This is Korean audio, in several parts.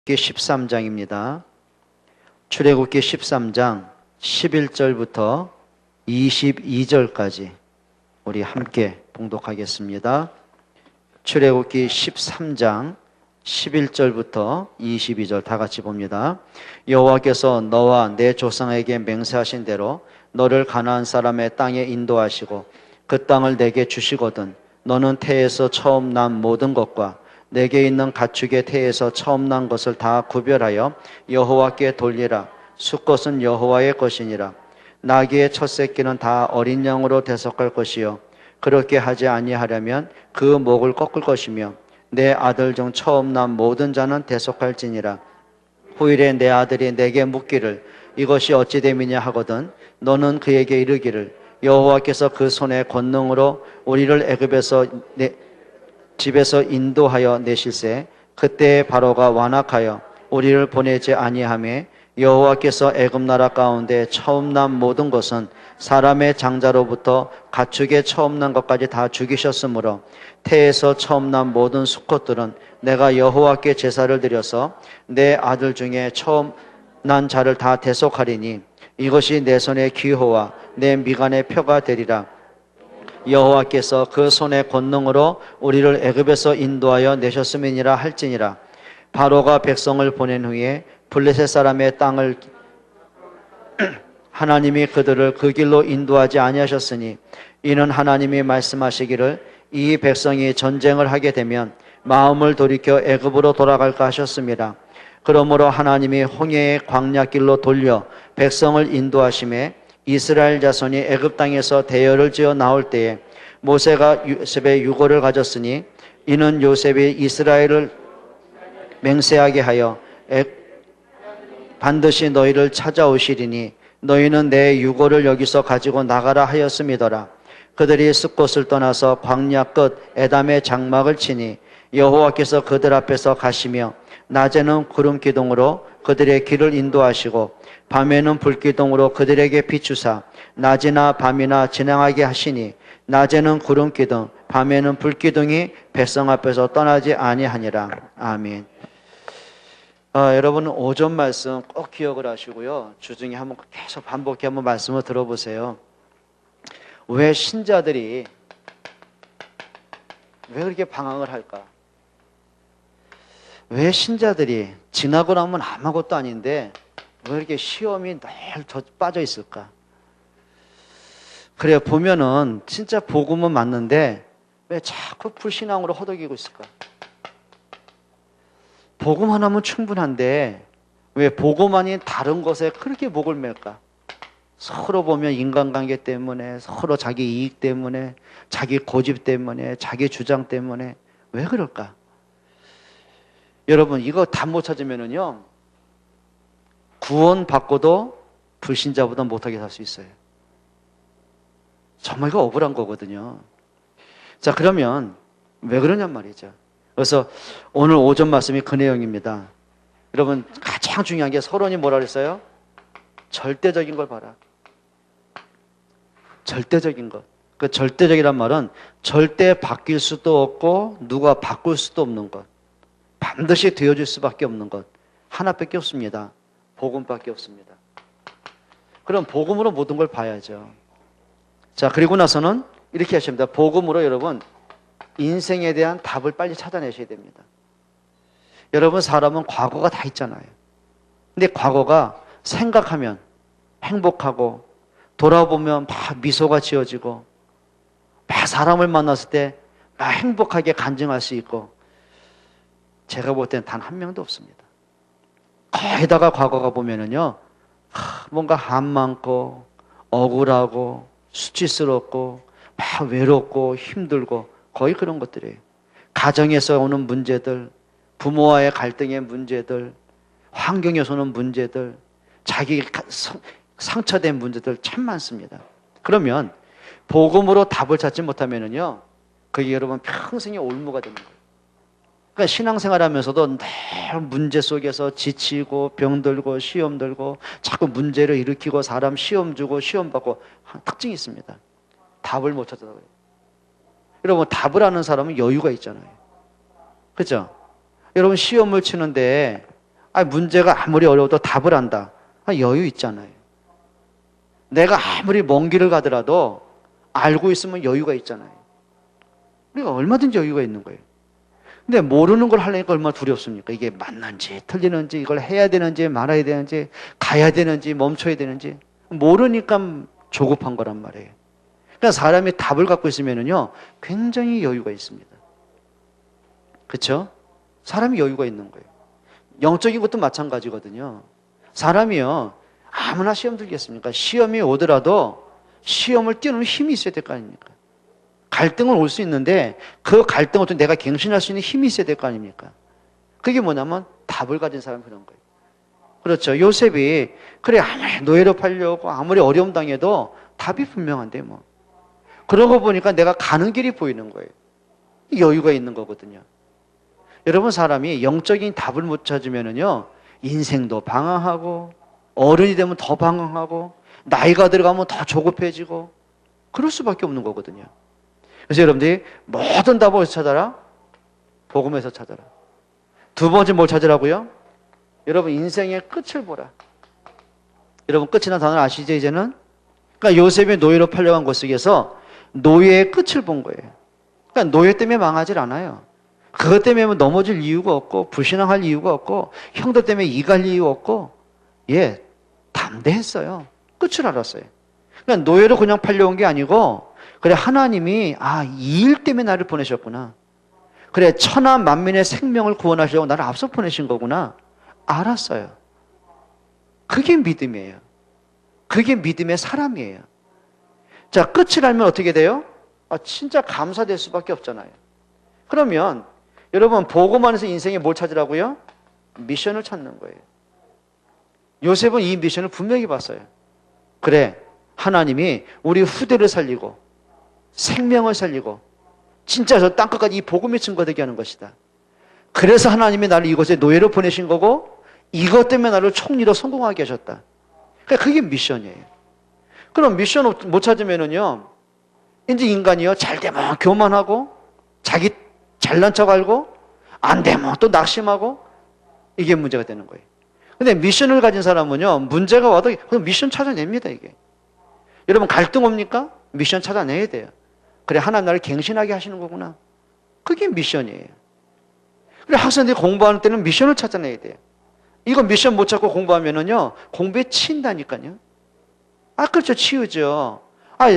13장입니다. 출애굽기 13장 11절부터 22절까지 우리 함께 봉독하겠습니다. 출애굽기 13장 11절부터 22절 다 같이 봅니다. 여호와께서 너와 내 조상에게 맹세하신 대로 너를 가나안 사람의 땅에 인도하시고 그 땅을 내게 주시거든 너는 태에서 처음 난 모든 것과 내게 있는 가축의 태에서 처음 난 것을 다 구별하여 여호와께 돌리라. 숫것은 여호와의 것이니라. 나귀의 첫 새끼는 다 어린 양으로 대속할 것이요 그렇게 하지 아니하려면 그 목을 꺾을 것이며 내 아들 중 처음 난 모든 자는 대속할지니라. 후일에 내 아들이 내게 묻기를 이것이 어찌 됨이냐 하거든 너는 그에게 이르기를 여호와께서 그 손의 권능으로 우리를 애굽에서 집에서 인도하여 내실세 그때 바로가 완악하여 우리를 보내지 아니하매 여호와께서 애굽 나라 가운데 처음 난 모든 것은 사람의 장자로부터 가축의 처음 난 것까지 다 죽이셨으므로 태에서 처음 난 모든 수컷들은 내가 여호와께 제사를 드려서 내 아들 중에 처음 난 자를 다 대속하리니 이것이 내 손의 기호와 내 미간의 표가 되리라. 여호와께서 그 손의 권능으로 우리를 애굽에서 인도하여 내셨음이니라 할지니라. 바로가 백성을 보낸 후에 블레셋 사람의 땅을 하나님이 그들을 그 길로 인도하지 아니하셨으니 이는 하나님이 말씀하시기를 이 백성이 전쟁을 하게 되면 마음을 돌이켜 애굽으로 돌아갈까 하셨습니다. 그러므로 하나님이 홍해의 광야길로 돌려 백성을 인도하심에 이스라엘 자손이 애굽 땅에서 대열을 지어 나올 때에 모세가 요셉의 유고를 가졌으니 이는 요셉이 이스라엘을 맹세하게 하여 반드시 너희를 찾아오시리니 너희는 내 유고를 여기서 가지고 나가라 하였음이더라. 그들이 숫곳을 떠나서 광야 끝 에담의 장막을 치니 여호와께서 그들 앞에서 가시며 낮에는 구름 기둥으로 그들의 길을 인도하시고 밤에는 불기둥으로 그들에게 비추사 낮이나 밤이나 지나가게 하시니 낮에는 구름 기둥 밤에는 불기둥이 백성 앞에서 떠나지 아니하니라. 아멘. 여러분 오전 말씀 꼭 기억을 하시고요. 주중에 한번 계속 반복해 한번 말씀을 들어보세요. 왜 신자들이 왜 그렇게 방황을 할까? 왜 신자들이 지나고 나면 아무것도 아닌데 왜 이렇게 시험이 늘 빠져 있을까? 그래 보면은 진짜 복음은 맞는데 왜 자꾸 불신앙으로 허덕이고 있을까? 복음 하나면 충분한데 왜 복음 아닌 다른 것에 그렇게 목을 맬까? 서로 보면 인간관계 때문에 서로 자기 이익 때문에 자기 고집 때문에 자기 주장 때문에 왜 그럴까? 여러분 이거 답 못 찾으면은요 구원 받고도 불신자보다 못하게 살 수 있어요. 정말 이거 억울한 거거든요. 자 그러면 왜 그러냔 말이죠. 그래서 오늘 오전 말씀이 그 내용입니다. 여러분 가장 중요한 게 서론이 뭐라 그랬어요? 절대적인 걸 봐라. 절대적인 것. 그 절대적이란 말은 절대 바뀔 수도 없고 누가 바꿀 수도 없는 것. 반드시 되어질 수밖에 없는 것. 하나밖에 없습니다. 복음밖에 없습니다. 그럼 복음으로 모든 걸 봐야죠. 자 그리고 나서는 이렇게 하십니다. 복음으로 여러분 인생에 대한 답을 빨리 찾아내셔야 됩니다. 여러분 사람은 과거가 다 있잖아요. 근데 과거가 생각하면 행복하고 돌아보면 막 미소가 지어지고 막 사람을 만났을 때 막 행복하게 간증할 수 있고 제가 볼 때는 단 한 명도 없습니다. 거기다가 과거가 보면은요 뭔가 한 많고 억울하고 수치스럽고 막 외롭고 힘들고 거의 그런 것들이에요. 가정에서 오는 문제들, 부모와의 갈등의 문제들, 환경에서 오는 문제들, 자기 상처된 문제들 참 많습니다. 그러면 복음으로 답을 찾지 못하면은요 그게 여러분 평생의 올무가 되는 거예요. 그러니까 신앙생활하면서도 늘 문제 속에서 지치고 병들고 시험 들고 자꾸 문제를 일으키고 사람 시험 주고 시험 받고 특징이 있습니다. 답을 못 찾아요. 여러분 답을 아는 사람은 여유가 있잖아요. 그렇죠? 여러분 시험을 치는데 문제가 아무리 어려워도 답을 안다. 여유 있잖아요. 내가 아무리 먼 길을 가더라도 알고 있으면 여유가 있잖아요. 우리가 얼마든지 여유가 있는 거예요. 근데 모르는 걸 하려니까 얼마나 두렵습니까? 이게 맞는지 틀리는지, 이걸 해야 되는지 말아야 되는지, 가야 되는지 멈춰야 되는지 모르니까 조급한 거란 말이에요. 그러니까 사람이 답을 갖고 있으면은요 굉장히 여유가 있습니다. 그렇죠? 사람이 여유가 있는 거예요. 영적인 것도 마찬가지거든요. 사람이요 아무나 시험 들겠습니까? 시험이 오더라도 시험을 뛰어넘는 힘이 있어야 될 거 아닙니까? 갈등은 올 수 있는데 그 갈등을 또 내가 갱신할 수 있는 힘이 있어야 될 거 아닙니까? 그게 뭐냐면 답을 가진 사람이 그런 거예요. 그렇죠. 요셉이 그래 아무리 노예로 팔려고 아무리 어려움 당해도 답이 분명한데 뭐. 그러고 보니까 내가 가는 길이 보이는 거예요. 여유가 있는 거거든요. 여러분 사람이 영적인 답을 못 찾으면은요 인생도 방황하고 어른이 되면 더 방황하고 나이가 들어가면 더 조급해지고 그럴 수밖에 없는 거거든요. 그래서 여러분들이 모든 답을 어디서 찾아라? 복음에서 찾아라. 두 번째 뭘 찾으라고요? 여러분 인생의 끝을 보라. 여러분 끝이라는 단어를 아시죠 이제는? 그러니까 요셉이 노예로 팔려간 곳 속에서 노예의 끝을 본 거예요. 그러니까 노예 때문에 망하질 않아요. 그것 때문에 넘어질 이유가 없고 불신앙할 이유가 없고 형들 때문에 이갈 이유 없고 담대했어요. 끝을 알았어요. 그러니까 노예로 그냥 팔려온 게 아니고 그래 하나님이 이 일 때문에 나를 보내셨구나. 그래 천하 만민의 생명을 구원하시려고 나를 앞서 보내신 거구나. 알았어요. 그게 믿음이에요. 그게 믿음의 사람이에요. 자, 끝을 알면 어떻게 돼요? 진짜 감사될 수밖에 없잖아요. 그러면 여러분 복음 안에서 인생에 뭘 찾으라고요? 미션을 찾는 거예요. 요셉은 이 미션을 분명히 봤어요. 그래 하나님이 우리 후대를 살리고 생명을 살리고 진짜 저 땅끝까지 이 복음이 증거되게 하는 것이다. 그래서 하나님이 나를 이곳에 노예로 보내신 거고 이것 때문에 나를 총리로 성공하게 하셨다. 그러니까 그게 미션이에요. 그럼 미션 못 찾으면은요 이제 인간이요 잘 되면 교만하고 자기 잘난 척 알고 안 되면 또 낙심하고 이게 문제가 되는 거예요. 근데 미션을 가진 사람은요 문제가 와도 그럼 미션 찾아냅니다. 이게 여러분 갈등 옵니까? 미션 찾아내야 돼요. 그래 하나님 나를 갱신하게 하시는 거구나. 그게 미션이에요. 그래 학생들이 공부하는 때는 미션을 찾아내야 돼요. 이거 미션 못 찾고 공부하면은요 공부에 치인다니까요. 그렇죠. 치우죠.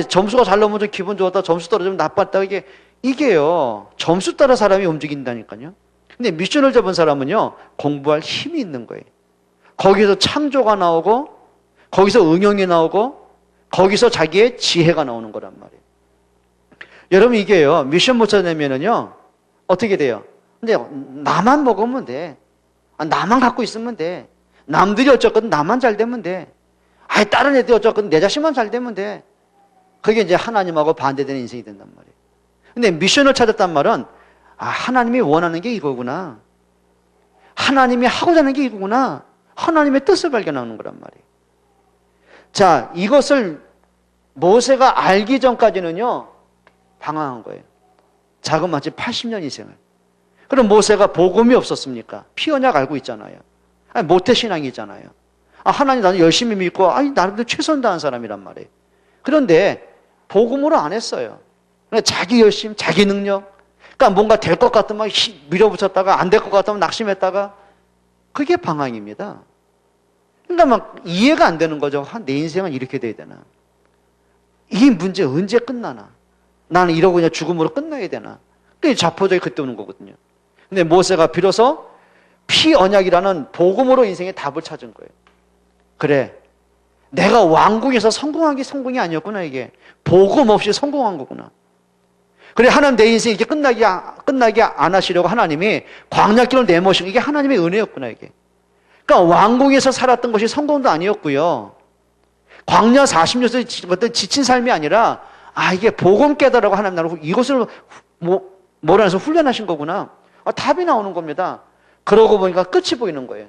점수가 잘 나오면 좀 기분 좋았다 점수 떨어지면 나빴다 이게요 점수 따라 사람이 움직인다니까요. 근데 미션을 잡은 사람은요 공부할 힘이 있는 거예요. 거기서 창조가 나오고 거기서 응용이 나오고 거기서 자기의 지혜가 나오는 거란 말이에요. 여러분 이게요 미션 못 찾아내면은요 어떻게 돼요? 근데 나만 먹으면 돼. 나만 갖고 있으면 돼. 남들이 어쩌거든 나만 잘 되면 돼. 다른 애들이 어쩌거든 내 자신만 잘 되면 돼. 그게 이제 하나님하고 반대되는 인생이 된단 말이에요. 근데 미션을 찾았단 말은 하나님이 원하는 게 이거구나. 하나님이 하고자 하는 게 이거구나. 하나님의 뜻을 발견하는 거란 말이에요. 자, 이것을 모세가 알기 전까지는요 방황한 거예요. 자그마치 80년 인생을. 그럼 모세가 복음이 없었습니까? 피 언약 알고 있잖아요. 모태신앙이잖아요. 하나님 나는 열심히 믿고 나름대로 최선 다한 사람이란 말이에요. 그런데 복음으로 안 했어요. 그러니까 자기 열심, 자기 능력. 그러니까 뭔가 될 것 같으면 밀어붙였다가 안 될 것 같으면 낙심했다가 그게 방황입니다. 그러니까 막 이해가 안 되는 거죠. 내 인생은 이렇게 돼야 되나? 이 문제 언제 끝나나? 나는 이러고 그냥 죽음으로 끝나야 되나? 그게 자포자기 그때 오는 거거든요. 근데 모세가 비로소 피 언약이라는 복음으로 인생의 답을 찾은 거예요. 그래, 내가 왕궁에서 성공한 게 성공이 아니었구나. 이게 복음 없이 성공한 거구나. 그래 하나님 내 인생이 이렇게 끝나게 안 하시려고 하나님이 광야길을 내모신 이게 하나님의 은혜였구나. 이게 그러니까 왕궁에서 살았던 것이 성공도 아니었고요. 광야 40년에서 지친 삶이 아니라 이게 복음 깨달으라고 하나님 나를 이것을 뭐라 해서 훈련하신 거구나. 답이 나오는 겁니다. 그러고 보니까 끝이 보이는 거예요.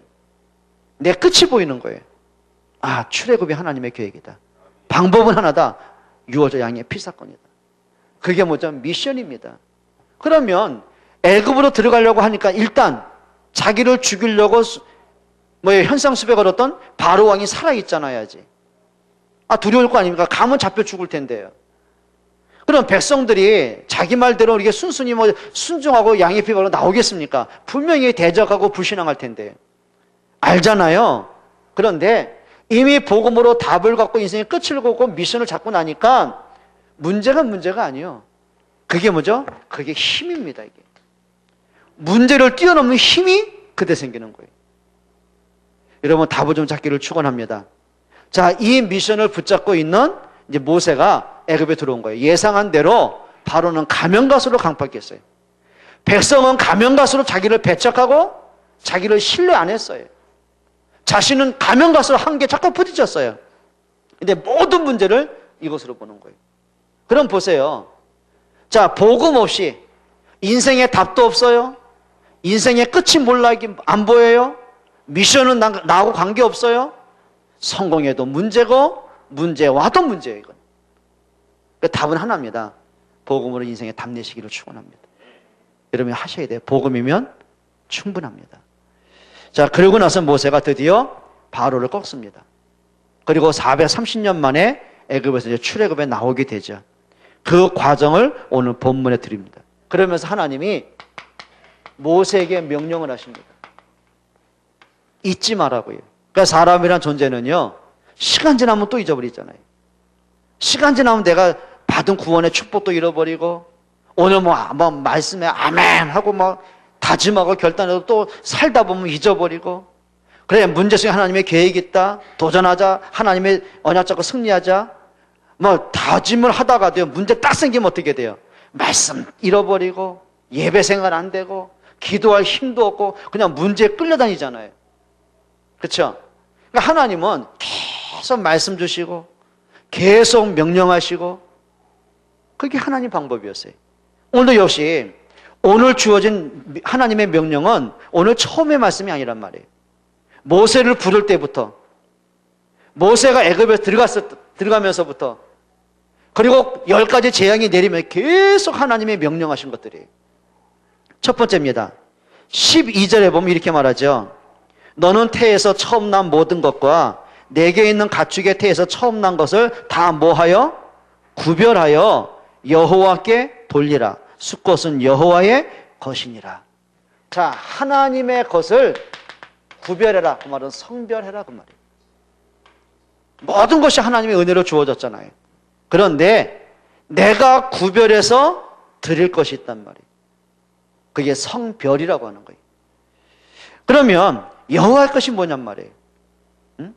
내 끝이 보이는 거예요. 출애굽이 하나님의 계획이다. 방법은 하나다. 유어져 양의 피사건이다. 그게 뭐죠? 미션입니다. 그러면 애굽으로 들어가려고 하니까 일단 자기를 죽이려고 뭐예요? 현상수배 걸었던 바로 왕이 살아있잖아야지. 두려울 거 아닙니까? 가면 잡혀 죽을 텐데요. 그럼 백성들이 자기 말대로 이렇게 순순히 순종하고 양의 피 바로 나오겠습니까? 분명히 대적하고 불신앙할 텐데. 알잖아요. 그런데 이미 복음으로 답을 갖고 인생의 끝을 보고 미션을 잡고 나니까 문제가 아니에요. 그게 뭐죠? 그게 힘입니다, 이게. 문제를 뛰어넘는 힘이 그때 생기는 거예요. 여러분, 답을 좀 찾기를 축원합니다. 자, 이 미션을 붙잡고 있는 이제 모세가 애굽에 들어온 거예요. 예상한 대로 바로는 가면가수로 강팍했어요. 백성은 가면가수로 자기를 배척하고 자기를 신뢰 안 했어요. 자신은 가면가수로 한 게 자꾸 부딪혔어요. 근데 모든 문제를 이것으로 보는 거예요. 그럼 보세요. 자, 복음 없이 인생에 답도 없어요. 인생의 끝이 몰라 안 보여요. 미션은 나하고 관계없어요. 성공해도 문제고 문제와도 문제예요. 이건. 그러니까 답은 하나입니다. 복음으로 인생의 답 내시기를 축원합니다. 여러분이 하셔야 돼요. 복음이면 충분합니다. 자, 그러고 나서 모세가 드디어 바로를 꺾습니다. 그리고 430년 만에 애굽에서 이제 출애굽에 나오게 되죠. 그 과정을 오늘 본문에 드립니다. 그러면서 하나님이 모세에게 명령을 하십니다. 잊지 말라고요. 그러니까 사람이란 존재는요, 시간 지나면 또 잊어버리잖아요. 시간 지나면 내가 받은 구원의 축복도 잃어버리고, 오늘 말씀에 아멘 하고 다짐하고 결단해도 또 살다 보면 잊어버리고, 그래, 문제 속에 하나님의 계획이 있다, 도전하자, 하나님의 언약 잡고 승리하자, 다짐을 하다가도요, 문제 딱 생기면 어떻게 돼요? 말씀 잃어버리고, 예배 생활 안 되고, 기도할 힘도 없고, 그냥 문제에 끌려다니잖아요. 그렇죠? 그러니까 하나님은 계속 말씀 주시고, 계속 명령하시고, 그게 하나님 방법이었어요. 오늘도 역시, 오늘 주어진 하나님의 명령은 오늘 처음의 말씀이 아니란 말이에요. 모세를 부를 때부터, 모세가 애굽에 들어가면서부터, 그리고 10가지 재앙이 내리면 계속 하나님의 명령하신 것들이에요. 첫 번째입니다. 12절에 보면 이렇게 말하죠. 너는 태에서 처음 난 모든 것과 내게 있는 가축의 태에서 처음 난 것을 다 뭐하여? 구별하여 여호와께 돌리라. 숫것은 여호와의 것이니라. 자, 하나님의 것을 구별해라. 그 말은 성별해라. 그 말이에요. 모든 것이 하나님의 은혜로 주어졌잖아요. 그런데 내가 구별해서 드릴 것이 있단 말이에요. 그게 성별이라고 하는 거예요. 그러면 여호와의 것이 뭐냔 말이에요. 응?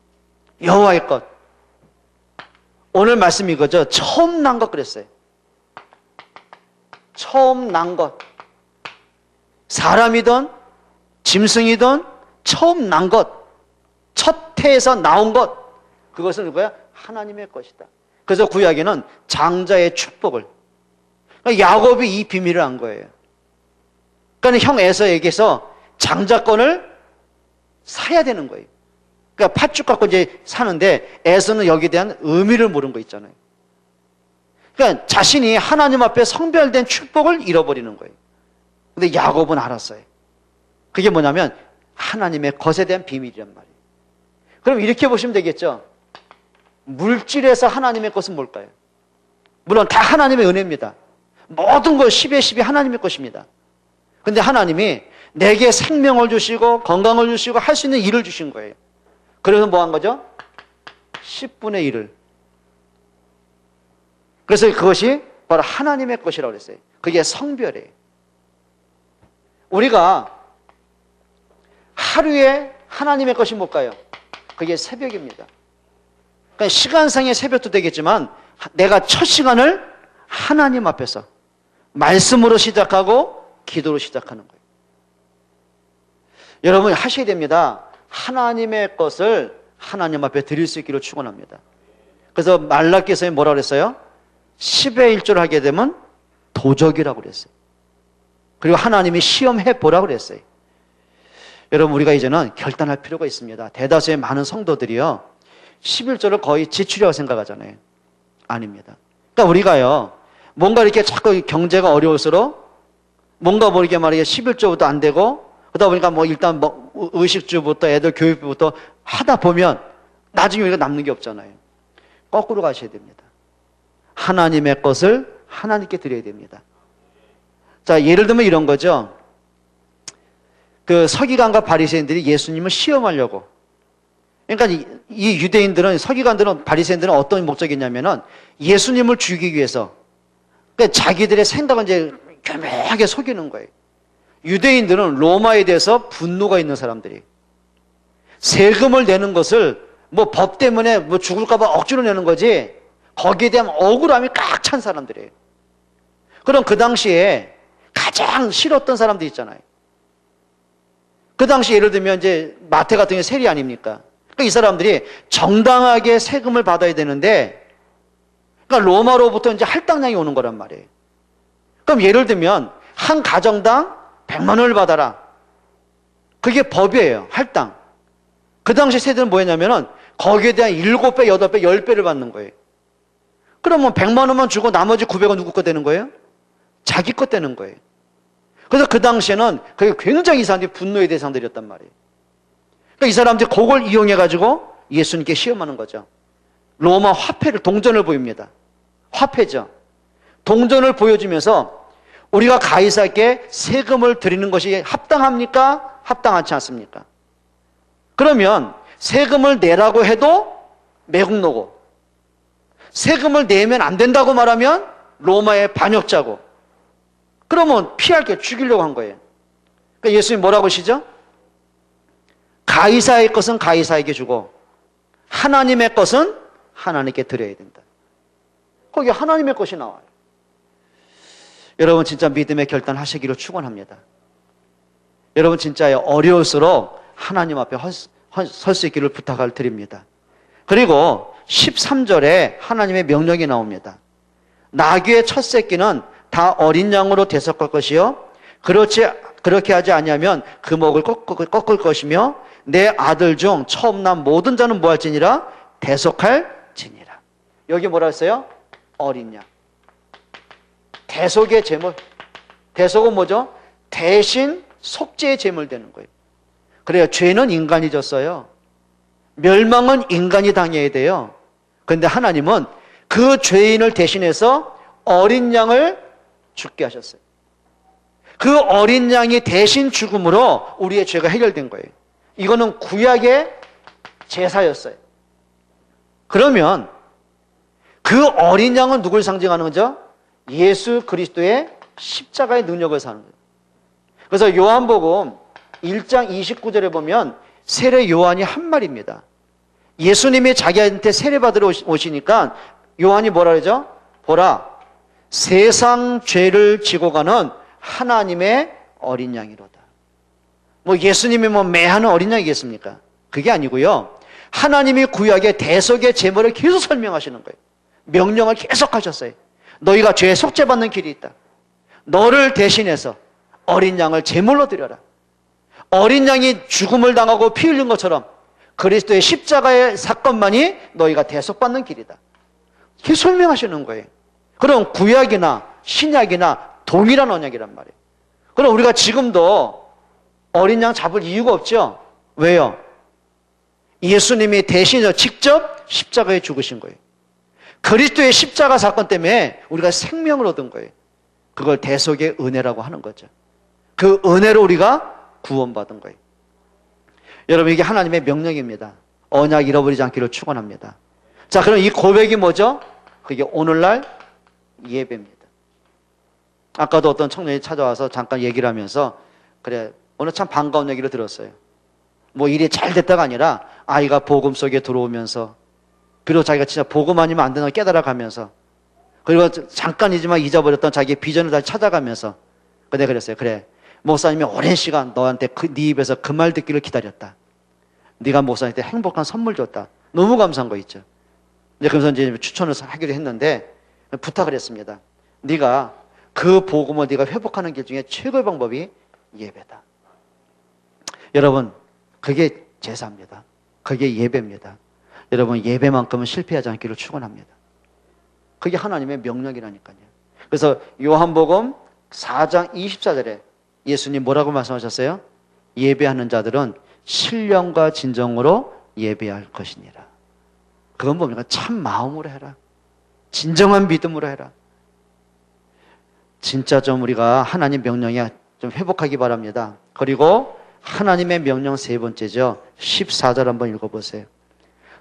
여호와의 것. 오늘 말씀 이거죠. 처음 난 것 그랬어요. 처음 난 것. 사람이든 짐승이든 처음 난 것. 첫 태에서 나온 것. 그것은 누구야? 하나님의 것이다. 그래서 구약에는 장자의 축복을. 그러니까 야곱이 이 비밀을 안 거예요. 그러니까 형 에서에게서 장자권을 사야 되는 거예요. 그러니까 팥죽 갖고 이제 사는데 에서는 여기에 대한 의미를 모르는 거 있잖아요. 그러니까 자신이 하나님 앞에 성별된 축복을 잃어버리는 거예요. 근데 야곱은 알았어요. 그게 뭐냐면 하나님의 것에 대한 비밀이란 말이에요. 그럼 이렇게 보시면 되겠죠. 물질에서 하나님의 것은 뭘까요? 물론 다 하나님의 은혜입니다. 모든 것 10의 10이 하나님의 것입니다. 근데 하나님이 내게 생명을 주시고 건강을 주시고 할 수 있는 일을 주신 거예요. 그래서 뭐 한 거죠? 10분의 1을. 그래서 그것이 바로 하나님의 것이라고 그랬어요. 그게 성별이에요. 우리가 하루에 하나님의 것이 뭘까요? 그게 새벽입니다. 그러니까 시간상의 새벽도 되겠지만 내가 첫 시간을 하나님 앞에서 말씀으로 시작하고 기도로 시작하는 거예요. 여러분 하셔야 됩니다. 하나님의 것을 하나님 앞에 드릴 수 있기를 축원합니다. 그래서 말라기서에 뭐라고 그랬어요? 10의 1조를 하게 되면 도적이라고 그랬어요. 그리고 하나님이 시험해 보라고 그랬어요. 여러분 우리가 이제는 결단할 필요가 있습니다. 대다수의 많은 성도들이요 11조를 거의 지출이라고 생각하잖아요. 아닙니다. 그러니까 우리가요 뭔가 이렇게 자꾸 경제가 어려울수록 뭔가 모르게 말이에요 11조도 안 되고 그러다 보니까 뭐 일단 뭐 의식주부터 애들 교육부터 하다 보면 나중에 우리가 남는 게 없잖아요. 거꾸로 가셔야 됩니다. 하나님의 것을 하나님께 드려야 됩니다. 자, 예를 들면 이런 거죠. 그 서기관과 바리새인들이 예수님을 시험하려고. 그러니까 이 유대인들은, 서기관들은, 바리새인들은 어떤 목적이 있냐면은 예수님을 죽이기 위해서, 그러니까 자기들의 생각은 이제 교묘하게 속이는 거예요. 유대인들은 로마에 대해서 분노가 있는 사람들이, 세금을 내는 것을 뭐 법 때문에 뭐 죽을까봐 억지로 내는 거지, 거기에 대한 억울함이 꽉 찬 사람들이에요. 그럼 그 당시에 가장 싫었던 사람들 있잖아요. 그 당시 예를 들면 이제 마태 같은 게 세리 아닙니까? 그러니까 이 사람들이 정당하게 세금을 받아야 되는데, 그러니까 로마로부터 이제 할당량이 오는 거란 말이에요. 그럼 예를 들면 한 가정당 100만 원을 받아라. 그게 법이에요. 할당. 그 당시 세대는 뭐였냐면은 거기에 대한 7배, 8배, 10배를 받는 거예요. 그러면 100만 원만 주고 나머지 900원 누구 거 되는 거예요? 자기 거 되는 거예요. 그래서 그 당시에는 그게 굉장히 이 사람들이 분노의 대상들이었단 말이에요. 그러니까 이 사람들이 그걸 이용해가지고 예수님께 시험하는 거죠. 로마 화폐를, 동전을 보입니다. 화폐죠. 동전을 보여주면서 우리가 가이사에게 세금을 드리는 것이 합당합니까? 합당하지 않습니까? 그러면 세금을 내라고 해도 매국노고, 세금을 내면 안 된다고 말하면 로마의 반역자고, 그러면 피할 게 죽이려고 한 거예요. 그러니까 예수님 뭐라고 하시죠? 가이사의 것은 가이사에게 주고 하나님의 것은 하나님께 드려야 된다. 거기 하나님의 것이 나와요. 여러분 진짜 믿음의 결단하시기를 축원합니다. 여러분 진짜 어려울수록 하나님 앞에 설 수 있기를 부탁을 드립니다. 그리고 13절에 하나님의 명령이 나옵니다. 나귀의 첫 새끼는 다 어린 양으로 대속할 것이요, 그렇게 하지 아니하면 그 목을 꺾을 것이며 내 아들 중 처음 난 모든 자는 뭐 할지니라? 대속할지니라. 여기 뭐라 했어요? 어린 양. 대속의 제물. 대속은 뭐죠? 대신 속죄의 제물 되는 거예요. 그래요. 죄는 인간이 졌어요. 멸망은 인간이 당해야 돼요. 그런데 하나님은 그 죄인을 대신해서 어린 양을 죽게 하셨어요. 그 어린 양이 대신 죽음으로 우리의 죄가 해결된 거예요. 이거는 구약의 제사였어요. 그러면 그 어린 양은 누굴 상징하는 거죠? 예수 그리스도의 십자가의 능력을 사는 거예요. 그래서 요한복음 1장 29절에 보면 세례 요한이 한 말입니다. 예수님이 자기한테 세례받으러 오시니까 요한이 뭐라 그러죠? 보라, 세상 죄를 지고 가는 하나님의 어린 양이로다. 뭐 예수님이 뭐 매하는 어린 양이겠습니까? 그게 아니고요. 하나님이 구약의 대속의 제물을 계속 설명하시는 거예요. 명령을 계속 하셨어요. 너희가 죄에 속죄받는 길이 있다. 너를 대신해서 어린 양을 제물로 드려라. 어린 양이 죽음을 당하고 피 흘린 것처럼 그리스도의 십자가의 사건만이 너희가 대속받는 길이다. 이렇게 설명하시는 거예요. 그럼 구약이나 신약이나 동일한 언약이란 말이에요. 그럼 우리가 지금도 어린 양 잡을 이유가 없죠? 왜요? 예수님이 대신해서 직접 십자가에 죽으신 거예요. 그리스도의 십자가 사건 때문에 우리가 생명을 얻은 거예요. 그걸 대속의 은혜라고 하는 거죠. 그 은혜로 우리가 구원받은 거예요. 여러분 이게 하나님의 명령입니다. 언약 잃어버리지 않기를 축원합니다. 자, 그럼 이 고백이 뭐죠? 그게 오늘날 예배입니다. 아까도 어떤 청년이 찾아와서 잠깐 얘기를 하면서 그래 오늘 참 반가운 얘기를 들었어요. 뭐 일이 잘 됐다가 아니라 아이가 복음 속에 들어오면서, 비록 자기가 진짜 복음 아니면 안 되는 걸 깨달아가면서, 그리고 잠깐이지만 잊어버렸던 자기의 비전을 다시 찾아가면서 내가 그랬어요. 그래 목사님이 오랜 시간 너한테 네 입에서 그 말 듣기를 기다렸다. 네가 목사님한테 행복한 선물 줬다. 너무 감사한 거 있죠. 그래서 이제 추천을 하기로 했는데 부탁을 했습니다. 네가 그 복음을 네가 회복하는 길 중에 최고의 방법이 예배다. 여러분 그게 제사입니다. 그게 예배입니다. 여러분 예배만큼은 실패하지 않기를 축원합니다. 그게 하나님의 명령이라니까요. 그래서 요한복음 4장 24절에 예수님 뭐라고 말씀하셨어요? 예배하는 자들은 신령과 진정으로 예배할 것이니라. 그건 뭡니까? 참 마음으로 해라. 진정한 믿음으로 해라. 진짜 좀 우리가 하나님 명령에 좀 회복하기 바랍니다. 그리고 하나님의 명령 세 번째죠. 14절 한번 읽어보세요.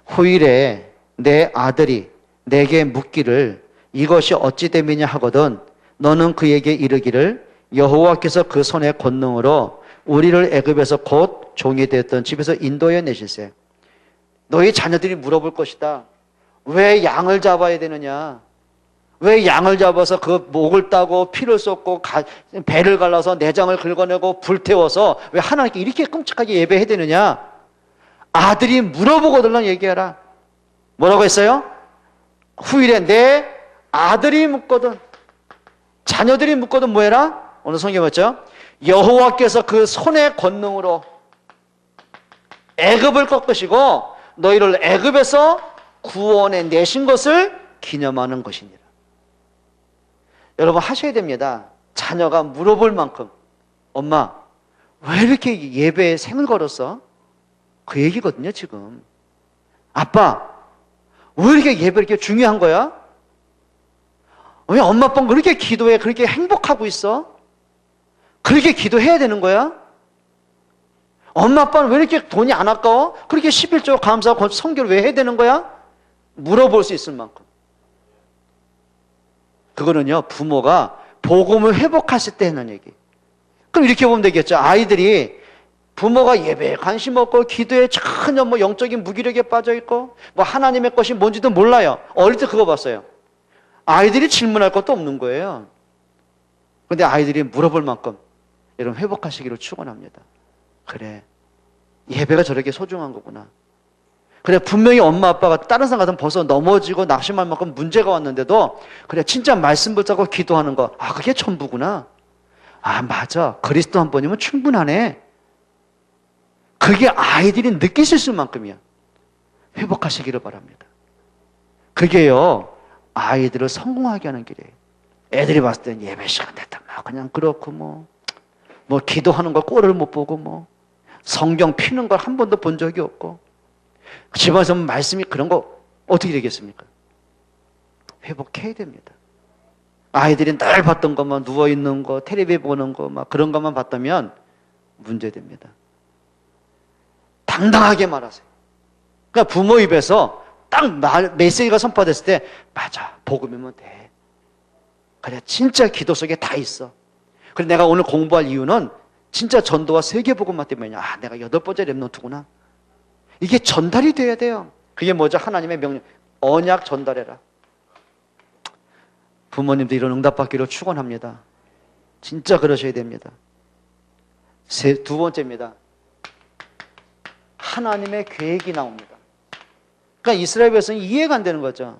후일에 내 아들이 내게 묻기를 이것이 어찌 됨이냐 하거든 너는 그에게 이르기를 여호와께서 그 손의 권능으로 우리를 애굽에서 곧 종이 되었던 집에서 인도해 내실세. 너희 자녀들이 물어볼 것이다. 왜 양을 잡아야 되느냐? 왜 양을 잡아서 그 목을 따고 피를 쏟고 배를 갈라서 내장을 긁어내고 불태워서 왜 하나님께 이렇게 끔찍하게 예배해야 되느냐? 아들이 물어보거든 얘기하라. 뭐라고 했어요? 후일에 내 아들이 묻거든 자녀들이 묻거든 뭐해라? 오늘 성경 뭐죠? 여호와께서 그 손의 권능으로 애굽을 꺾으시고 너희를 애굽에서 구원해 내신 것을 기념하는 것이니라. 여러분 하셔야 됩니다. 자녀가 물어볼 만큼 엄마 왜 이렇게 예배에 생을 걸었어? 그 얘기거든요 지금. 아빠 왜 이렇게 예배 이렇게 중요한 거야? 왜 엄마 아빠는 그렇게 기도해 그렇게 행복하고 있어? 그렇게 기도해야 되는 거야? 엄마 아빠는 왜 이렇게 돈이 안 아까워? 그렇게 11조 감사하고 성교를 왜 해야 되는 거야? 물어볼 수 있을 만큼. 그거는요 부모가 복음을 회복했을 때 하는 얘기. 그럼 이렇게 보면 되겠죠. 아이들이 부모가 예배에 관심 없고 기도에 전혀 뭐 영적인 무기력에 빠져 있고 뭐 하나님의 것이 뭔지도 몰라요. 어릴 때 그거 봤어요. 아이들이 질문할 것도 없는 거예요. 그런데 아이들이 물어볼 만큼 여러분 회복하시기를 축원합니다. 그래 예배가 저렇게 소중한 거구나. 그래 분명히 엄마 아빠가 다른 사람 같으면 벌써 넘어지고 낙심할 만큼 문제가 왔는데도 그래 진짜 말씀 붙잡고 기도하는 거 그게 전부구나. 맞아 그리스도 한 번이면 충분하네. 그게 아이들이 느낄 수 있을 만큼이야. 회복하시기를 바랍니다. 그게요 아이들을 성공하게 하는 길이에요. 애들이 봤을 때는 예배 시간 됐다 그냥 그렇고 뭐 기도하는 거 꼴을 못 보고 뭐 성경 피는 걸 한 번도 본 적이 없고 집안에서 말씀이 그런 거 어떻게 되겠습니까? 회복해야 됩니다. 아이들이 늘 봤던 것만 누워있는 거 텔레비 보는 거 막 그런 것만 봤다면 문제됩니다. 당당하게 말하세요. 그러니까 부모 입에서 딱 메시지가 선포됐을 때 맞아 복음이면 돼. 그래 진짜 기도 속에 다 있어. 그래 내가 오늘 공부할 이유는 진짜 전도와 세계복음만 때문이야. 내가 8번째 렘넌트구나. 이게 전달이 돼야 돼요. 그게 뭐죠? 하나님의 명령 언약 전달해라. 부모님도 이런 응답받기를 축원합니다. 진짜 그러셔야 됩니다. 두 번째입니다. 하나님의 계획이 나옵니다. 그러니까 이스라엘 백성이 이해가 안 되는 거죠.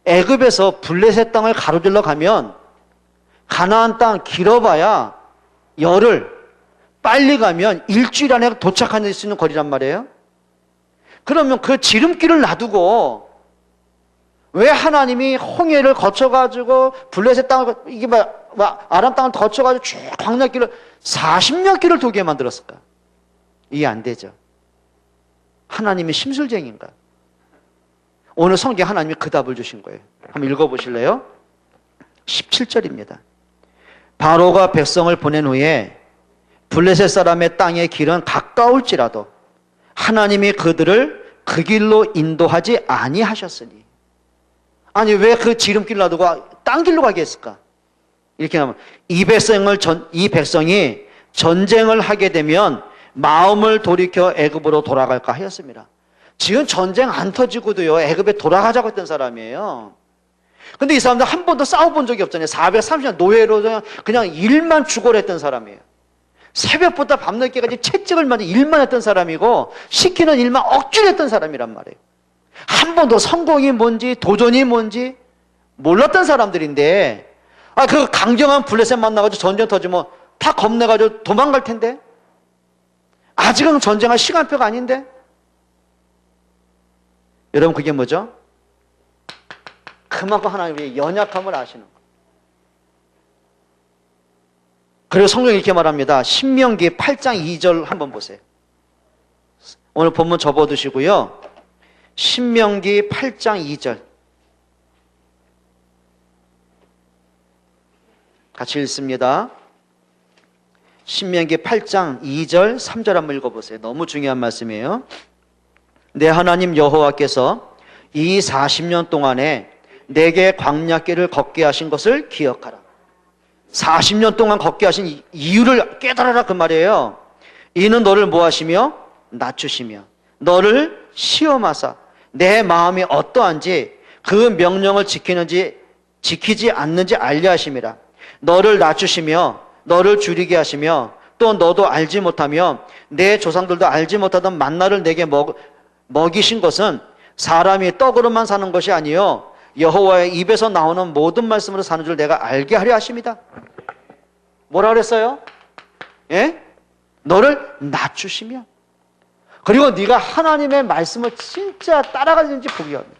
애굽에서 블레셋 땅을 가로질러 가면 가나안 땅 길어봐야 열흘, 빨리 가면 일주일 안에 도착할 수 있는 거리란 말이에요. 그러면 그 지름길을 놔두고 왜 하나님이 홍해를 거쳐가지고 블레셋 땅을 이게 아람 땅을 거쳐가지고 쭉 광야길을 40년 길을 도게 만들었을까? 이해 안 되죠. 하나님이 심술쟁인가? 오늘 성경 하나님이 그 답을 주신 거예요. 한번 읽어보실래요? 17절입니다. 바로가 백성을 보낸 후에 블레셋 사람의 땅의 길은 가까울지라도 하나님이 그들을 그 길로 인도하지 아니하셨으니. 아니 왜 그 지름길 놔두고 딴 길로 가게 했을까? 이렇게 하면 이 백성이 전쟁을 하게 되면 마음을 돌이켜 애굽으로 돌아갈까 하였습니다. 지금 전쟁 안 터지고도요 애굽에 돌아가자고 했던 사람이에요. 근데 이 사람들 한 번도 싸워본 적이 없잖아요. 430년 노예로 그냥 일만 죽어라 했던 사람이에요. 새벽부터 밤늦게까지 채찍을 맞아 일만 했던 사람이고 시키는 일만 억지로 했던 사람이란 말이에요. 한 번도 성공이 뭔지 도전이 뭔지 몰랐던 사람들인데 그 강경한 블레셋 만나가지고 전쟁 터지면 다 겁내가지고 도망갈 텐데 아직은 전쟁할 시간표가 아닌데 여러분 그게 뭐죠? 그만큼 하나님의 연약함을 아시는 거예요. 그리고 성경이 이렇게 말합니다. 신명기 8장 2절 한번 보세요. 오늘 본문 접어두시고요. 신명기 8장 2절 같이 읽습니다. 신명기 8장 2절 3절 한번 읽어보세요. 너무 중요한 말씀이에요. 내 하나님 여호와께서 이 40년 동안에 내게 광야길을 걷게 하신 것을 기억하라. 40년 동안 걷게 하신 이유를 깨달아라 그 말이에요. 이는 너를 뭐 하시며 낮추시며 너를 시험하사 내 마음이 어떠한지 그 명령을 지키지 않는지 알려 하심이라. 너를 낮추시며 너를 줄이게 하시며 또 너도 알지 못하며 내 조상들도 알지 못하던 만나를 내게 먹이신 것은 사람이 떡으로만 사는 것이 아니요 여호와의 입에서 나오는 모든 말씀으로 사는 줄 내가 알게 하려 하십니다. 뭐라 그랬어요? 예? 너를 낮추시며 그리고 네가 하나님의 말씀을 진짜 따라가는지 보기 합니다.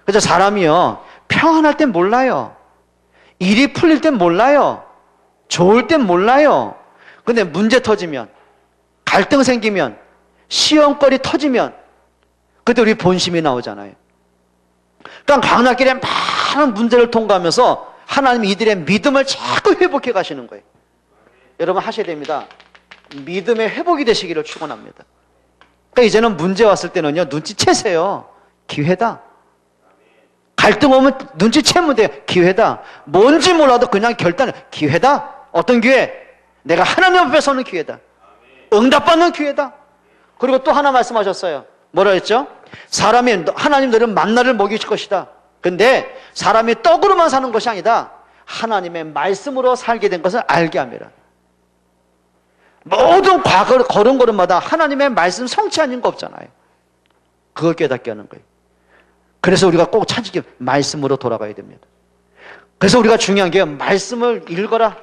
그래서 사람이요 평안할 땐 몰라요. 일이 풀릴 땐 몰라요. 좋을 땐 몰라요. 근데 문제 터지면 갈등 생기면 시험거리 터지면 그때 우리 본심이 나오잖아요. 그러니까 광야길에 많은 문제를 통과하면서 하나님 이들의 믿음을 자꾸 회복해 가시는 거예요. 여러분 하셔야 됩니다. 믿음의 회복이 되시기를 축원합니다. 그러니까 이제는 문제 왔을 때는요 눈치채세요. 기회다. 갈등 오면 눈치채면 돼요. 기회다. 뭔지 몰라도 그냥 결단을 기회다. 어떤 기회? 내가 하나님 앞에 서는 기회다. 응답받는 기회다. 그리고 또 하나 말씀하셨어요. 뭐라 했죠? 사람이 하나님 너를 만나를 먹이실 것이다. 근데 사람이 떡으로만 사는 것이 아니다. 하나님의 말씀으로 살게 된 것을 알게 합니다. 모든 과거 걸음걸음마다 하나님의 말씀 성취하는 거 없잖아요. 그걸 깨닫게 하는 거예요. 그래서 우리가 꼭 찾기 말씀으로 돌아가야 됩니다. 그래서 우리가 중요한 게 말씀을 읽어라,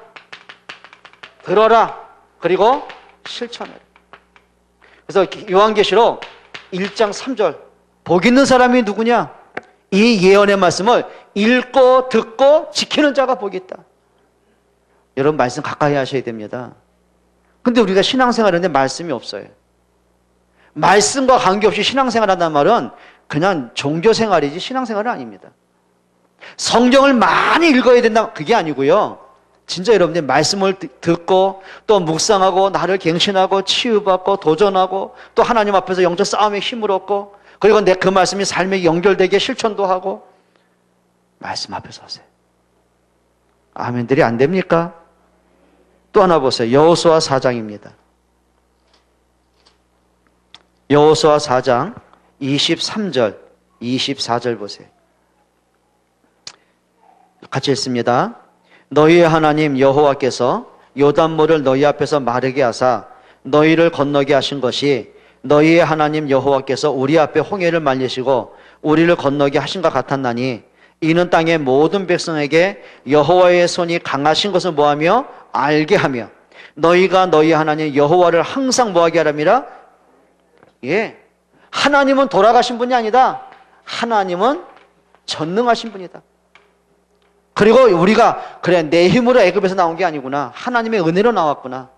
들어라, 그리고 실천해라. 그래서 요한계시록 1장 3절 복 있는 사람이 누구냐? 이 예언의 말씀을 읽고 듣고 지키는 자가 복이 있다. 여러분 말씀 가까이 하셔야 됩니다. 근데 우리가 신앙생활하는데 말씀이 없어요. 말씀과 관계없이 신앙생활한다는 말은 그냥 종교생활이지 신앙생활은 아닙니다. 성경을 많이 읽어야 된다 그게 아니고요. 진짜 여러분들 말씀을 듣고 또 묵상하고 나를 갱신하고 치유받고 도전하고 또 하나님 앞에서 영적 싸움에 힘을 얻고 그리고 내 그 말씀이 삶에 연결되게 실천도 하고 말씀 앞에서 하세요. 아멘들이 안 됩니까? 또 하나 보세요. 여호수아 4장입니다. 여호수아 4장 23절 24절 보세요. 같이 읽습니다. 너희의 하나님 여호와께서 요단물을 너희 앞에서 마르게 하사 너희를 건너게 하신 것이 너희의 하나님 여호와께서 우리 앞에 홍해를 말리시고 우리를 건너게 하신 것 같았나니 이는 땅의 모든 백성에게 여호와의 손이 강하신 것을 뭐하며 알게 하며 너희가 너희 하나님 여호와를 항상 뭐하게 하랍니다. 예, 하나님은 돌아가신 분이 아니다. 하나님은 전능하신 분이다. 그리고 우리가 그래 내 힘으로 애굽에서 나온 게 아니구나. 하나님의 은혜로 나왔구나.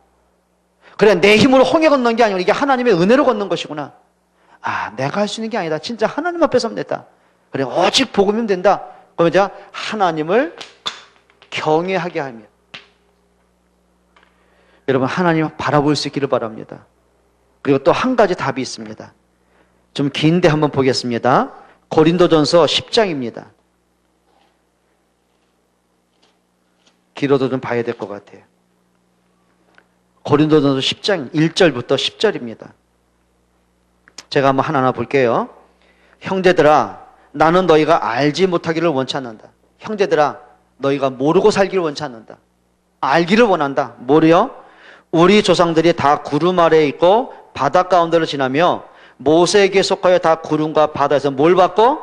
그래 내 힘으로 홍해 건넌 게 아니고 이게 하나님의 은혜로 건넌 것이구나. 아 내가 할 수 있는 게 아니다. 진짜 하나님 앞에 서면 됐다. 그래 오직 복음이면 된다. 그러면 이제 하나님을 경외하게 하며 여러분 하나님 바라볼 수 있기를 바랍니다. 그리고 또 한 가지 답이 있습니다. 좀 긴데 한번 보겠습니다. 고린도전서 10장입니다. 길어도 좀 봐야 될 것 같아요. 고린도전서 10장 1절부터 10절입니다. 제가 한번 하나하나 볼게요. 형제들아 나는 너희가 알지 못하기를 원치 않는다. 형제들아 너희가 모르고 살기를 원치 않는다. 알기를 원한다. 뭐래요? 우리 조상들이 다 구름 아래에 있고 바다 가운데를 지나며 모세에게 속하여 다 구름과 바다에서 뭘 받고?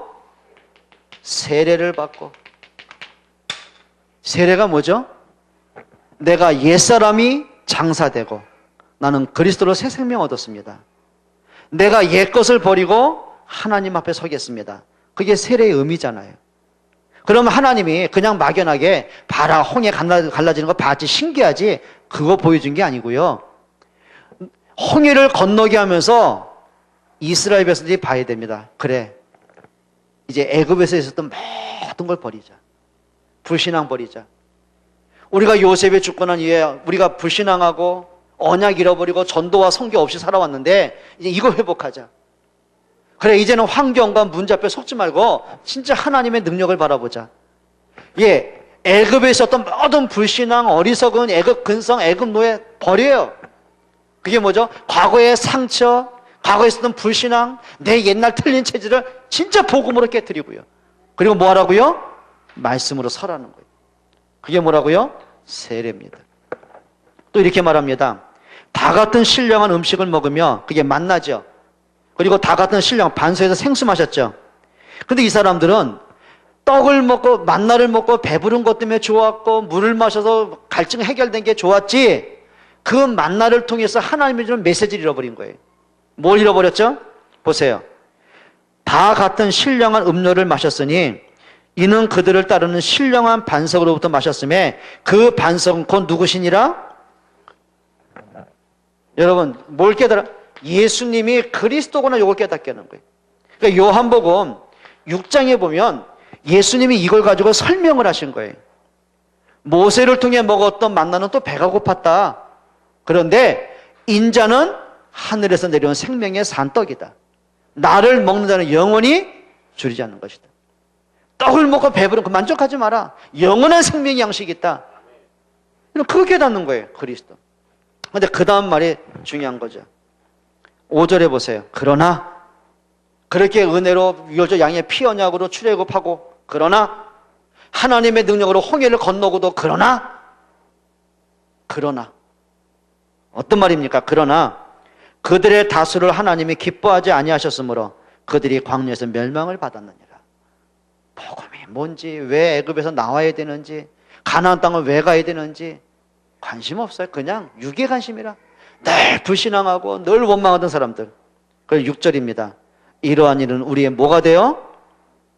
세례를 받고. 세례가 뭐죠? 내가 옛사람이 장사되고 나는 그리스도로 새 생명 얻었습니다. 내가 옛것을 버리고 하나님 앞에 서겠습니다. 그게 세례의 의미잖아요. 그러면 하나님이 그냥 막연하게 봐라 홍해 갈라지는 거 봤지 신기하지? 그거 보여준 게 아니고요. 홍해를 건너게 하면서 이스라엘 백성들이 봐야 됩니다. 그래, 이제 애굽에서 있었던 모든 걸 버리자. 불신앙 버리자. 우리가 요셉의 죽고 난 이후에 우리가 불신앙하고 언약 잃어버리고 전도와 선교 없이 살아왔는데 이제 이거 회복하자. 그래, 이제는 환경과 문제 앞에 속지 말고 진짜 하나님의 능력을 바라보자. 예, 애굽에 있었던 모든 불신앙, 어리석은 애굽 근성, 애굽 노예 버려요. 그게 뭐죠? 과거의 상처, 과거에 있었던 불신앙, 내 옛날 틀린 체질을 진짜 복음으로 깨뜨리고요. 그리고 뭐 하라고요? 말씀으로 설하는 거예요. 그게 뭐라고요? 세례입니다. 또 이렇게 말합니다. 다 같은 신령한 음식을 먹으며, 그게 만나죠. 그리고 다 같은 신령, 반소에서 생수 마셨죠. 근데 이 사람들은 떡을 먹고 만나를 먹고 배부른 것 때문에 좋았고 물을 마셔서 갈증 해결된 게 좋았지, 그 만나를 통해서 하나님이 주는 메시지를 잃어버린 거예요. 뭘 잃어버렸죠? 보세요. 다 같은 신령한 음료를 마셨으니 이는 그들을 따르는 신령한 반석으로부터 마셨음에 그 반석은 곧 누구시니라? 여러분, 뭘 깨달아? 예수님이 그리스도구나, 요걸 깨닫게 하는 거예요. 그러니까 요한복음 6장에 보면 예수님이 이걸 가지고 설명을 하신 거예요. 모세를 통해 먹었던 만나는 또 배가 고팠다. 그런데 인자는 하늘에서 내려온 생명의 산떡이다. 나를 먹는 자는 영원히 줄이지 않는 것이다. 떡을 먹고 배부른 그 만족하지 마라. 영원한 생명의 양식이 있다. 그거 깨닫는 거예요, 그리스도. 근데 그 다음 말이 중요한 거죠. 5절에 보세요. 그러나 그렇게 은혜로 유월절 양의 피 언약으로 출애굽하고, 그러나 하나님의 능력으로 홍해를 건너고도, 그러나 어떤 말입니까? 그러나 그들의 다수를 하나님이 기뻐하지 아니하셨으므로 그들이 광야에서 멸망을 받았느니라. 복음이 뭔지, 왜 애굽에서 나와야 되는지, 가나안 땅을 왜 가야 되는지 관심 없어요. 그냥 육의 관심이라. 늘 불신앙하고 늘 원망하던 사람들. 그래서 6절입니다. 이러한 일은 우리의 뭐가 돼요?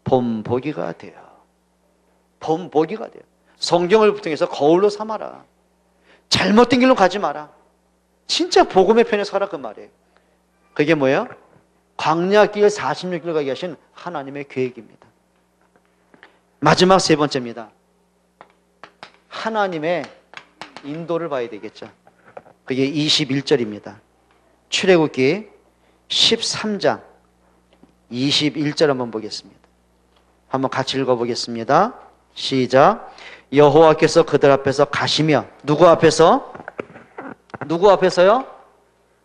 본보기가 돼요. 본보기가 돼요. 성경을 통해서 거울로 삼아라. 잘못된 길로 가지 마라. 진짜 복음의 편에 서라, 그 말이에요. 그게 뭐예요? 광야길 46일 가게 하신 하나님의 계획입니다. 마지막 세 번째입니다. 하나님의 인도를 봐야 되겠죠. 그게 21절입니다. 출애굽기 13장 21절 한번 보겠습니다. 한번 같이 읽어보겠습니다. 시작. 여호와께서 그들 앞에서 가시며, 누구 앞에서? 누구 앞에서요?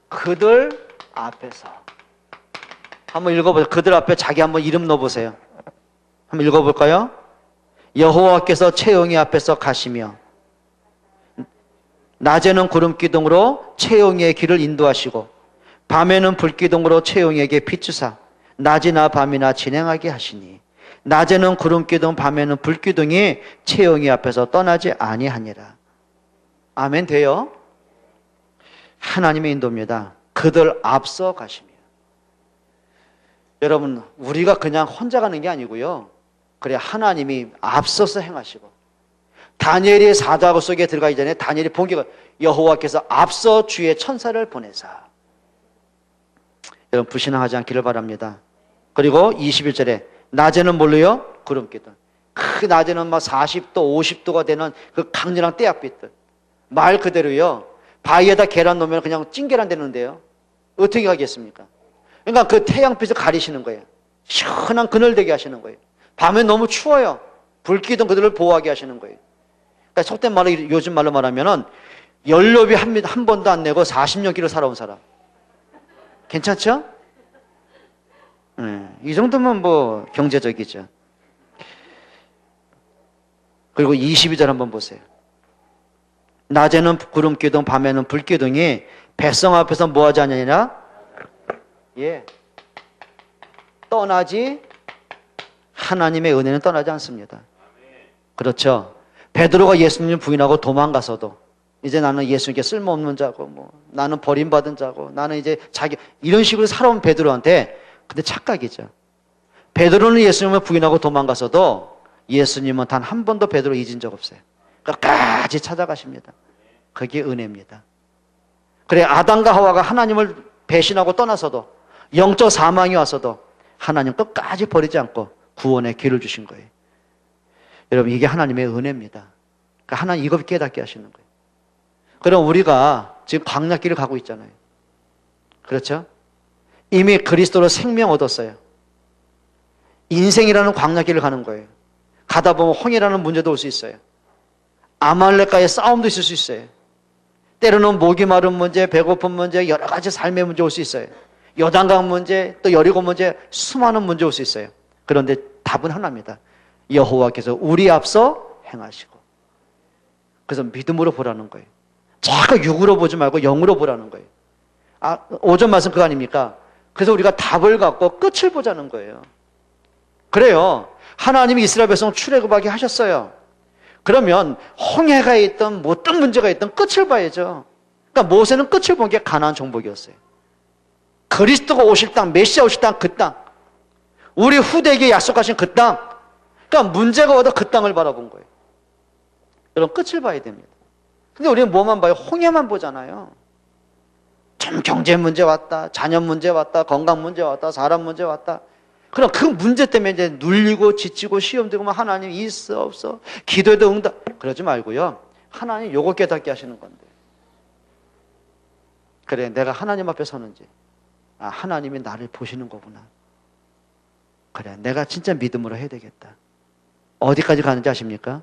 그들 앞에서. 한번 읽어보세요. 그들 앞에 자기 한번 이름 넣어보세요. 한번 읽어볼까요? 여호와께서 채용이 앞에서 가시며 낮에는 구름기둥으로 채용이의 길을 인도하시고 밤에는 불기둥으로 채용이에게 비추사 낮이나 밤이나 진행하게 하시니 낮에는 구름기둥 밤에는 불기둥이 채용이 앞에서 떠나지 아니하니라. 아멘 돼요? 하나님의 인도입니다. 그들 앞서 가시며. 여러분, 우리가 그냥 혼자 가는 게 아니고요. 그래, 하나님이 앞서서 행하시고, 다니엘이 사자굴 속에 들어가기 전에 다니엘이 본 게 여호와께서 앞서 주의 천사를 보내사. 여러분, 불신앙하지 않기를 바랍니다. 그리고 21절에 낮에는 뭘로요? 구름기둥. 그 낮에는 막 40도, 50도가 되는 그 강렬한 때약빛들. 말 그대로요. 바위에다 계란 놓으면 그냥 찐계란 되는데요. 어떻게 하겠습니까? 그러니까 그 태양빛을 가리시는 거예요. 시원한 그늘되게 하시는 거예요. 밤에 너무 추워요. 불기둥 그들을 보호하게 하시는 거예요. 그러니까 속된 말로, 요즘 말로 말하면은 연료비 한 번도 안 내고 40년 길을 살아온 사람. 괜찮죠? 이 정도면 뭐 경제적이죠. 그리고 22절 한번 보세요. 낮에는 구름기둥 밤에는 불기둥이 백성 앞에서 뭐하지 않느니라? 예, 떠나지, 하나님의 은혜는 떠나지 않습니다. 그렇죠. 베드로가 예수님을 부인하고 도망가서도 이제 나는 예수님께 쓸모없는 자고, 뭐 나는 버림받은 자고, 나는 이제 자기, 이런 식으로 살아온 베드로한테, 근데 착각이죠. 베드로는 예수님을 부인하고 도망가서도 예수님은 단 한 번도 베드로 잊은 적 없어요. 끝까지 찾아가십니다. 그게 은혜입니다. 그래, 아담과 하와가 하나님을 배신하고 떠나서도, 영적 사망이 와서도 하나님 끝까지 버리지 않고 구원의 길을 주신 거예요. 여러분, 이게 하나님의 은혜입니다. 그러니까 하나님 이걸 깨닫게 하시는 거예요. 그럼 우리가 지금 광야길을 가고 있잖아요. 그렇죠? 이미 그리스도로 생명 얻었어요. 인생이라는 광야길을 가는 거예요. 가다 보면 홍해라는 문제도 올 수 있어요. 아말렉과의 싸움도 있을 수 있어요. 때로는 목이 마른 문제, 배고픈 문제, 여러 가지 삶의 문제 올 수 있어요. 요단강 문제, 또 여리고 문제, 수많은 문제 올 수 있어요. 그런데 답은 하나입니다. 여호와께서 우리 앞서 행하시고. 그래서 믿음으로 보라는 거예요. 자꾸 육으로 보지 말고 영으로 보라는 거예요. 오전 말씀 그거 아닙니까? 그래서 우리가 답을 갖고 끝을 보자는 거예요. 그래요. 하나님이 이스라엘 백성 출애굽하게 하셨어요. 그러면 홍해가 있던 어떤 문제가 있던 끝을 봐야죠. 그러니까 모세는 끝을 본 게 가나안 정복이었어요. 그리스도가 오실 땅, 메시아 오실 땅, 그 땅. 우리 후대에게 약속하신 그 땅. 그러니까 문제가 와도 그 땅을 바라본 거예요. 여러분, 끝을 봐야 됩니다. 근데 우리는 뭐만 봐요? 홍해만 보잖아요. 좀 경제 문제 왔다, 자녀 문제 왔다, 건강 문제 왔다, 사람 문제 왔다. 그럼 그 문제 때문에 이제 눌리고 지치고 시험 들고 하나님 있어 없어 기도해도 응답 그러지 말고요. 하나님 요거 깨닫게 하시는 건데. 그래, 내가 하나님 앞에 서는지 하나님이 나를 보시는 거구나. 그래, 내가 진짜 믿음으로 해야 되겠다. 어디까지 가는지 아십니까?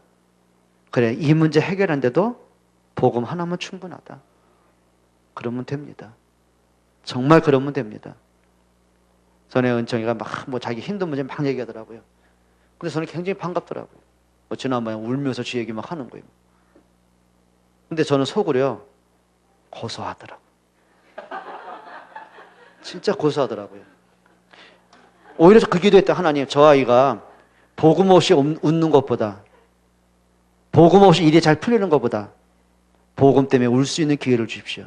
그래, 이 문제 해결하는데도 복음 하나면 충분하다. 그러면 됩니다. 정말 그러면 됩니다. 전에 은정이가 막 자기 힘든 문제 막 얘기하더라고요. 근데 저는 굉장히 반갑더라고요. 지난번에 울면서 지 얘기 막 하는 거예요. 근데 저는 속으로요, 고소하더라고요. 진짜 고소하더라고요. 오히려 그 기도했다. 하나님, 저 아이가 복음 없이 웃는 것보다, 복음 없이 일이 잘 풀리는 것보다 복음 때문에 울 수 있는 기회를 주십시오.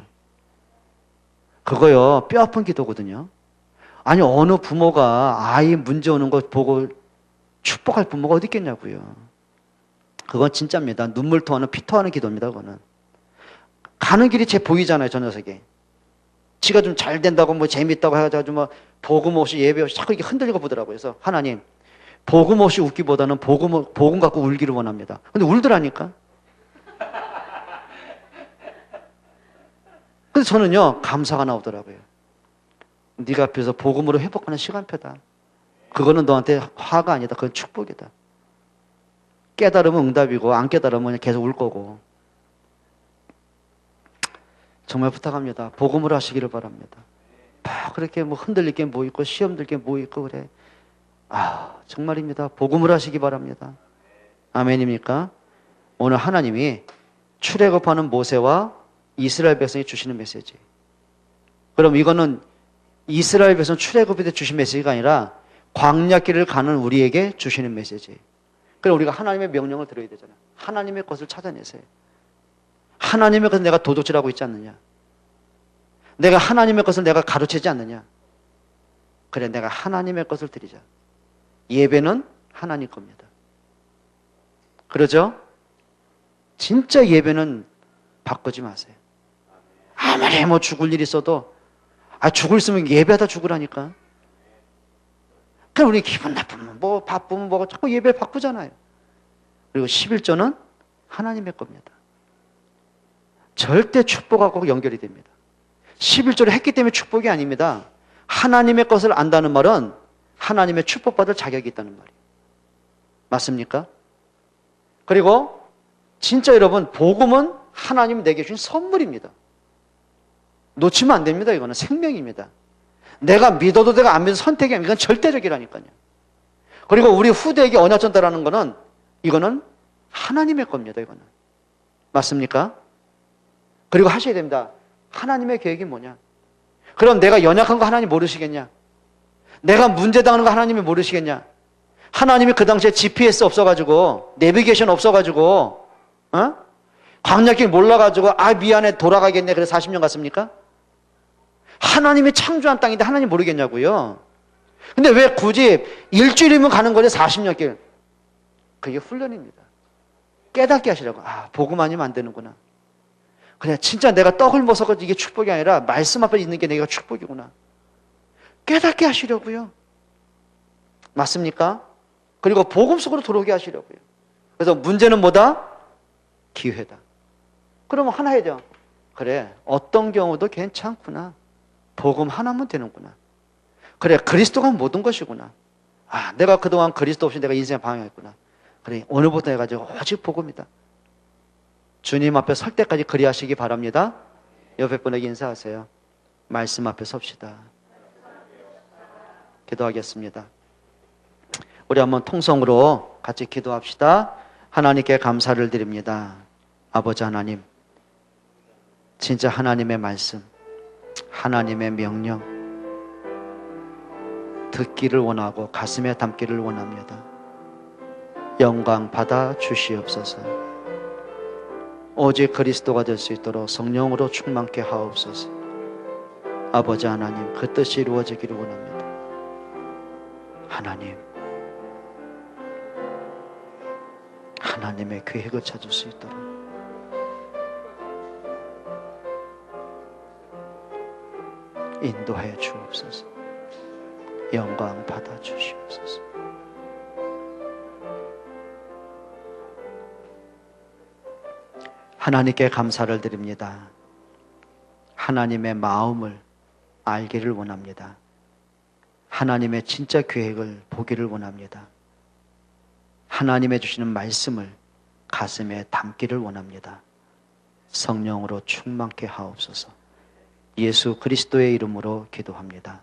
그거요, 뼈 아픈 기도거든요. 아니, 어느 부모가 아이 문제 오는 거 보고 축복할 부모가 어디 있겠냐고요. 그건 진짜입니다. 눈물 토하는 피 토하는 기도입니다. 그거는 가는 길이 제 보이잖아요. 저 녀석이 지가 좀 잘 된다고 재밌다고 해가지고 복음 없이 예배 없이 자꾸 이렇게 흔들리고 보더라고요. 그래서 하나님, 복음 없이 웃기보다는 복음 갖고 울기를 원합니다. 근데 울더라니까. 근데 저는요, 감사가 나오더라고요. 네가 앞에서 복음으로 회복하는 시간표다. 그거는 너한테 화가 아니다. 그건 축복이다. 깨달으면 응답이고 안 깨달으면 계속 울 거고. 정말 부탁합니다. 복음으로 하시기를 바랍니다. 그렇게 흔들릴 게 뭐 있고 시험 들 게 뭐 있고 그래. 정말입니다. 복음으로 하시기 바랍니다. 아멘입니까? 오늘 하나님이 출애굽하는 모세와 이스라엘 백성이 주시는 메시지. 그럼 이거는 이스라엘 백성 출애굽에 대해 주신 메시지가 아니라 광야길을 가는 우리에게 주시는 메시지. 그럼 우리가 하나님의 명령을 들어야 되잖아요. 하나님의 것을 찾아내세요. 하나님의 것을 내가 도둑질하고 있지 않느냐? 내가 하나님의 것을 내가 가르치지 않느냐? 그래, 내가 하나님의 것을 드리자. 예배는 하나님 겁니다. 그러죠? 진짜 예배는 바꾸지 마세요. 아무리 죽을 일 있어도 죽을 있으면 예배하다 죽으라니까. 그럼 우리 기분 나쁘면 바쁘면 자꾸 예배를 바꾸잖아요. 그리고 11조는 하나님의 겁니다. 절대 축복하고 연결이 됩니다. 11조를 했기 때문에 축복이 아닙니다. 하나님의 것을 안다는 말은 하나님의 축복받을 자격이 있다는 말이에요. 맞습니까? 그리고 진짜 여러분, 복음은 하나님 내게 주신 선물입니다. 놓치면 안 됩니다. 이거는 생명입니다. 내가 믿어도 내가 안 믿어도 선택이 아니라 이건 절대적이라니까요. 그리고 우리 후대에게 언약 전달하는 거는 이거는 하나님의 겁니다. 이거는. 맞습니까? 그리고 하셔야 됩니다. 하나님의 계획이 뭐냐? 그럼 내가 연약한 거 하나님 모르시겠냐? 내가 문제당하는 거 하나님이 모르시겠냐? 하나님이 그 당시에 GPS 없어가지고 내비게이션 없어가지고 광야길 몰라가지고 미안해 돌아가겠네 그래서 40년 갔습니까? 하나님이 창조한 땅인데 하나님 모르겠냐고요. 근데 왜 굳이 일주일이면 가는 거지 40년 길? 그게 훈련입니다. 깨닫게 하시라고. 복음 아니면 안 되는구나. 그래, 진짜 내가 떡을 먹어서 이게 축복이 아니라 말씀 앞에 있는 게 내가 축복이구나. 깨닫게 하시려고요. 맞습니까? 그리고 복음 속으로 들어오게 하시려고요. 그래서 문제는 뭐다? 기회다. 그러면 하나 해야죠. 그래, 어떤 경우도 괜찮구나. 복음 하나면 되는구나. 그래, 그리스도가 모든 것이구나. 아, 내가 그동안 그리스도 없이 내가 인생을 방향했구나. 그래, 오늘부터 해가지고 오직 복음이다. 주님 앞에 설 때까지 그리하시기 바랍니다. 옆에 분에게 인사하세요. 말씀 앞에 섭시다. 기도하겠습니다. 우리 한번 통성으로 같이 기도합시다. 하나님께 감사를 드립니다. 아버지 하나님, 진짜 하나님의 말씀, 하나님의 명령 듣기를 원하고 가슴에 담기를 원합니다. 영광 받아 주시옵소서. 오직 그리스도가 될 수 있도록 성령으로 충만케 하옵소서. 아버지 하나님, 그 뜻이 이루어지기를 원합니다. 하나님, 하나님의 계획을 찾을 수 있도록 인도해 주옵소서. 영광 받아 주시옵소서. 하나님께 감사를 드립니다. 하나님의 마음을 알기를 원합니다. 하나님의 진짜 계획을 보기를 원합니다. 하나님의 주시는 말씀을 가슴에 담기를 원합니다. 성령으로 충만케 하옵소서. 예수 그리스도의 이름으로 기도합니다.